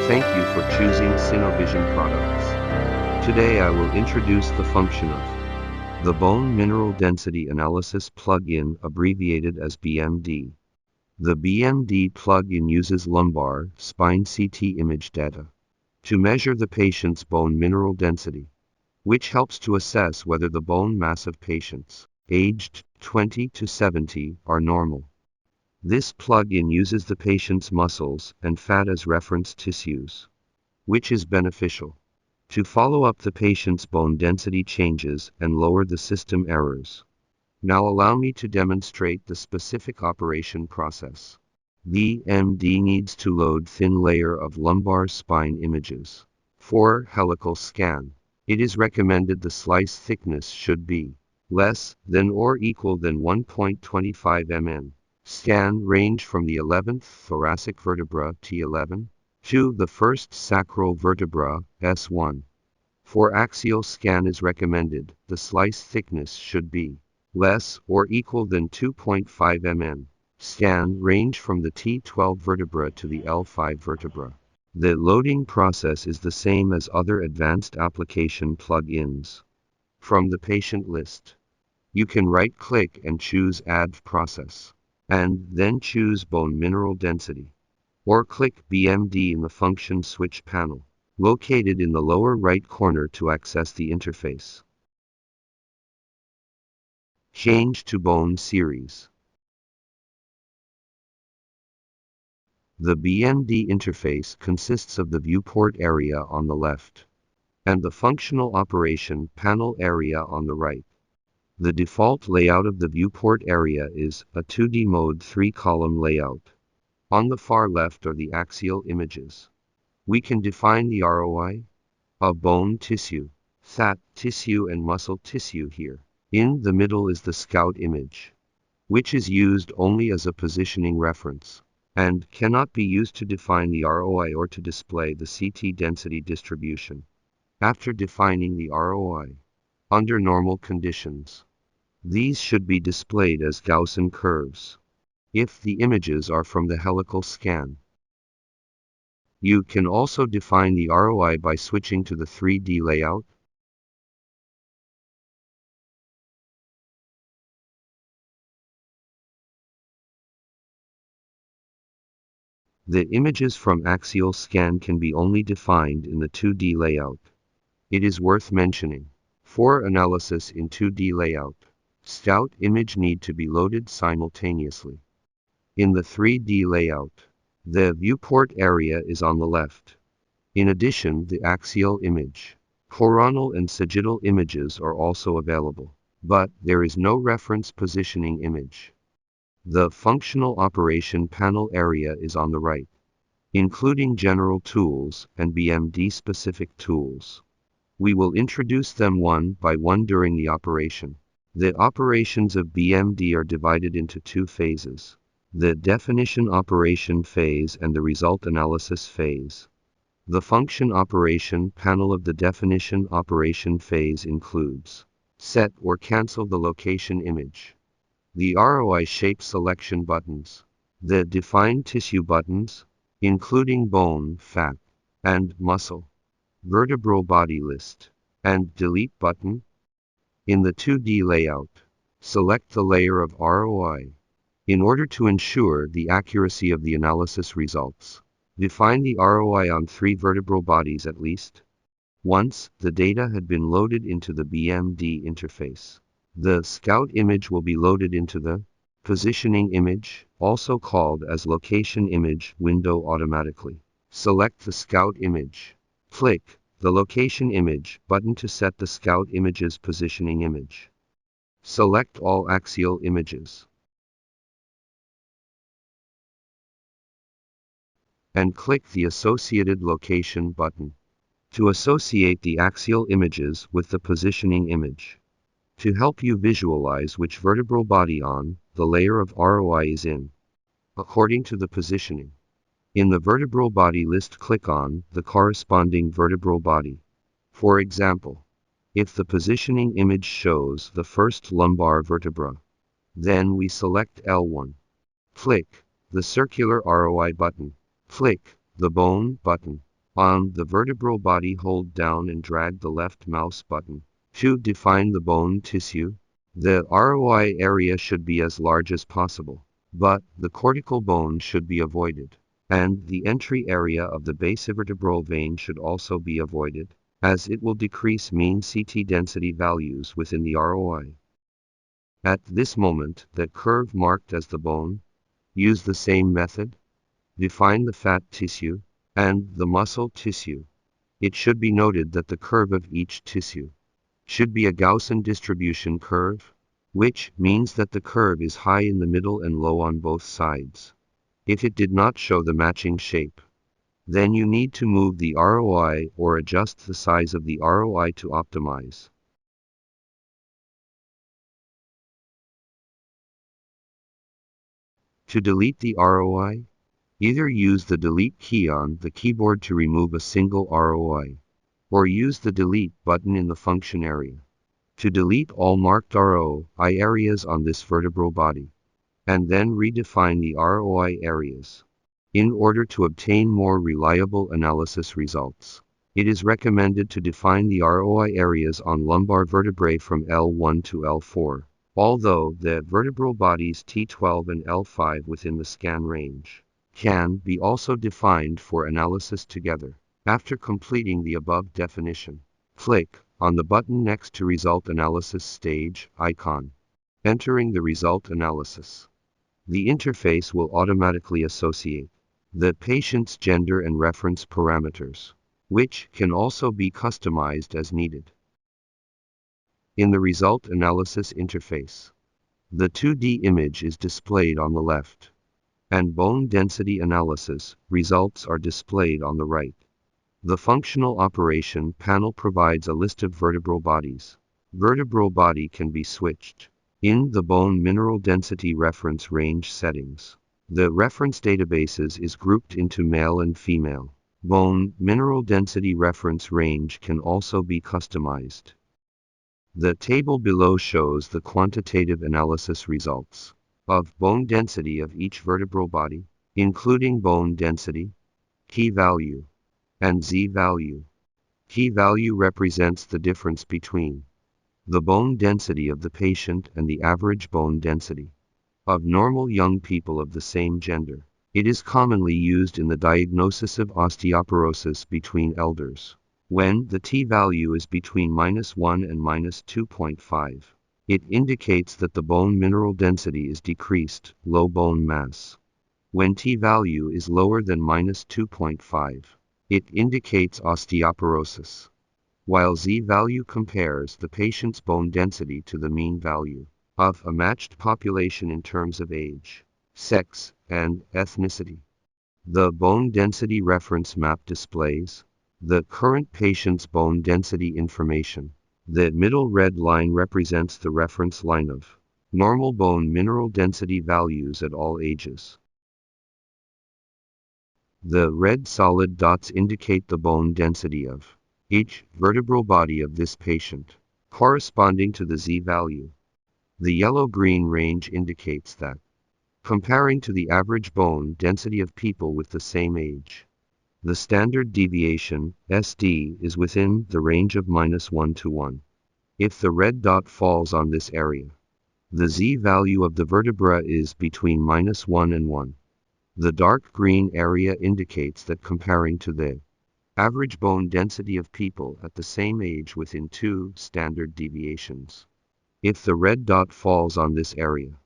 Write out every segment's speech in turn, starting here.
Thank you for choosing Synovision products. Today I will introduce the function of the Bone Mineral Density Analysis plugin, abbreviated as BMD. The BMD plugin uses lumbar spine CT image data to measure the patient's bone mineral density, which helps to assess whether the bone mass of patients aged 20 to 70 are normal. This plugin uses the patient's muscles and fat as reference tissues, which is beneficial to follow up the patient's bone density changes and lower the system errors. Now allow me to demonstrate the specific operation process. BMD needs to load thin layer of lumbar spine images. For helical scan, it is recommended the slice thickness should be less than or equal than 1.25 mn. Scan range from the 11th thoracic vertebra T11 to the first sacral vertebra S1. For axial scan is recommended, the slice thickness should be less or equal than 2.5 mn. Scan range from the T12 vertebra to the L5 vertebra. The loading process is the same as other advanced application plugins. From the patient list, you can right-click and choose Add Process, and then choose Bone Mineral Density, or click BMD in the Function Switch panel, located in the lower right corner to access the interface. Change to Bone Series. The BMD interface consists of the viewport area on the left and the functional operation panel area on the right. The default layout of the viewport area is a 2D mode 3-column layout. On the far left are the axial images. We can define the ROI of bone tissue, fat tissue and muscle tissue here. In the middle is the scout image, which is used only as a positioning reference and cannot be used to define the ROI or to display the CT density distribution. After defining the ROI, under normal conditions, these should be displayed as Gaussian curves. If the images are from the helical scan, you can also define the ROI by switching to the 3D layout. The images from axial scan can be only defined in the 2D layout. It is worth mentioning, for analysis in 2D layout, scout image need to be loaded simultaneously. In the 3D layout, the viewport area is on the left. In addition, the axial image, coronal and sagittal images are also available, but there is no reference positioning image. The functional operation panel area is on the right, including general tools and BMD-specific tools. We will introduce them one by one during the operation. The operations of BMD are divided into two phases: the definition operation phase and the result analysis phase. The function operation panel of the definition operation phase includes set or cancel the location image, the ROI shape selection buttons, the define tissue buttons, including bone, fat, and muscle, vertebral body list, and delete button. In the 2D layout, select the layer of ROI. In order to ensure the accuracy of the analysis results, define the ROI on 3 vertebral bodies at least. Once the data had been loaded into the BMD interface, the scout image will be loaded into the positioning image, also called as location image window automatically. Select the scout image. Click the location image button to set the scout image's positioning image. Select all axial images and click the associated location button to associate the axial images with the positioning image. To help you visualize which vertebral body on the layer of ROI is in, according to the positioning. In the vertebral body list, click on the corresponding vertebral body. For example, if the positioning image shows the first lumbar vertebra, then we select L1. Click the circular ROI button. Click the bone button On the vertebral body, hold down and drag the left mouse button. To define the bone tissue, the ROI area should be as large as possible, but the cortical bone should be avoided, and the entry area of the basivertebral vein should also be avoided, as it will decrease mean CT density values within the ROI. At this moment, the curve marked as the bone, use the same method. Define the fat tissue and the muscle tissue. It should be noted that the curve of each tissue should be a Gaussian distribution curve, which means that the curve is high in the middle and low on both sides. If it did not show the matching shape, then you need to move the ROI or adjust the size of the ROI to optimize. To delete the ROI, either use the delete key on the keyboard to remove a single ROI, or use the delete button in the function area to delete all marked ROI areas on this vertebral body, and then redefine the ROI areas. In order to obtain more reliable analysis results, it is recommended to define the ROI areas on lumbar vertebrae from L1 to L4, although the vertebral bodies T12 and L5 within the scan range can be also defined for analysis together. After completing the above definition, click on the button next to Result Analysis Stage icon. Entering the result analysis, the interface will automatically associate the patient's gender and reference parameters, which can also be customized as needed. In the result analysis interface, the 2D image is displayed on the left, and bone density analysis results are displayed on the right. The functional operation panel provides a list of vertebral bodies. Vertebral body can be switched in the bone mineral density reference range settings. The reference databases is grouped into male and female. Bone mineral density reference range can also be customized. The table below shows the quantitative analysis results of bone density of each vertebral body, including bone density, key value, and z-value. Key value represents the difference between the bone density of the patient and the average bone density of normal young people of the same gender. It is commonly used in the diagnosis of osteoporosis between elders. When the t-value is between -1 and -2.5, it indicates that the bone mineral density is decreased, low bone mass. When t-value is lower than -2.5, it indicates osteoporosis, while z-value compares the patient's bone density to the mean value of a matched population in terms of age, sex, and ethnicity. The bone density reference map displays the current patient's bone density information. The middle red line represents the reference line of normal bone mineral density values at all ages. The red solid dots indicate the bone density of each vertebral body of this patient, corresponding to the z-value. The yellow-green range indicates that, comparing to the average bone density of people with the same age, the standard deviation, SD, is within the range of -1 to 1. If the red dot falls on this area, the z-value of the vertebra is between -1 and 1. The dark green area indicates that comparing to the average bone density of people at the same age within 2 standard deviations. If the red dot falls on this area,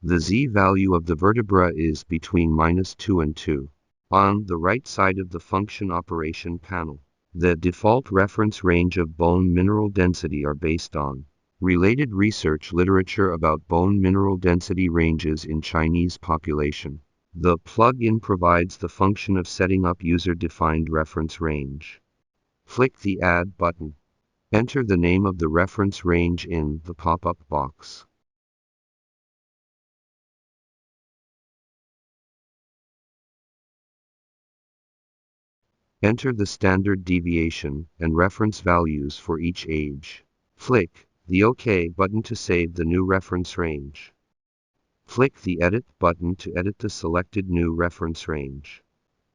the z-value of the vertebra is between -2 and 2. On the right side of the function operation panel, the default reference range of bone mineral density are based on related research literature about bone mineral density ranges in Chinese population. The plugin provides the function of setting up user-defined reference range. Click the Add button. Enter the name of the reference range in the pop-up box. Enter the standard deviation and reference values for each age. Click the OK button to save the new reference range. Click the Edit button to edit the selected new reference range.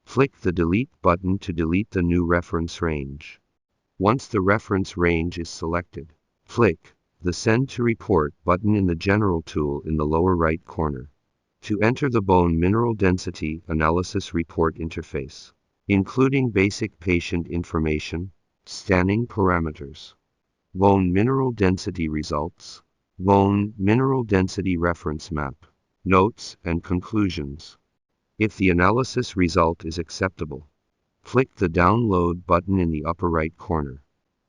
Click the Delete button to delete the new reference range. Once the reference range is selected, click the Send to Report button in the General tool in the lower right corner to enter the bone mineral density analysis report interface, including basic patient information, scanning parameters, bone mineral density results, bone mineral density reference map, notes and conclusions. If the analysis result is acceptable, click the Download button in the upper right corner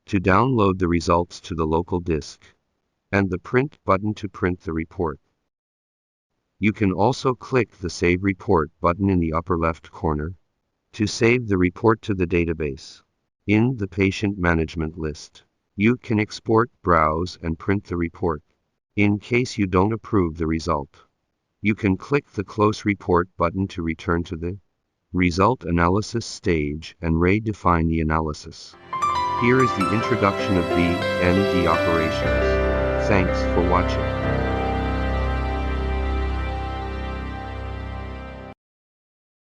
to download the results to the local disk, and the Print button to print the report. You can also click the Save Report button in the upper left corner to save the report to the database. In the patient management list, you can export, browse, and print the report. In case you don't approve the result, you can click the Close Report button to return to the result analysis stage and redefine the analysis. Here is the introduction of BMD operations. Thanks for watching.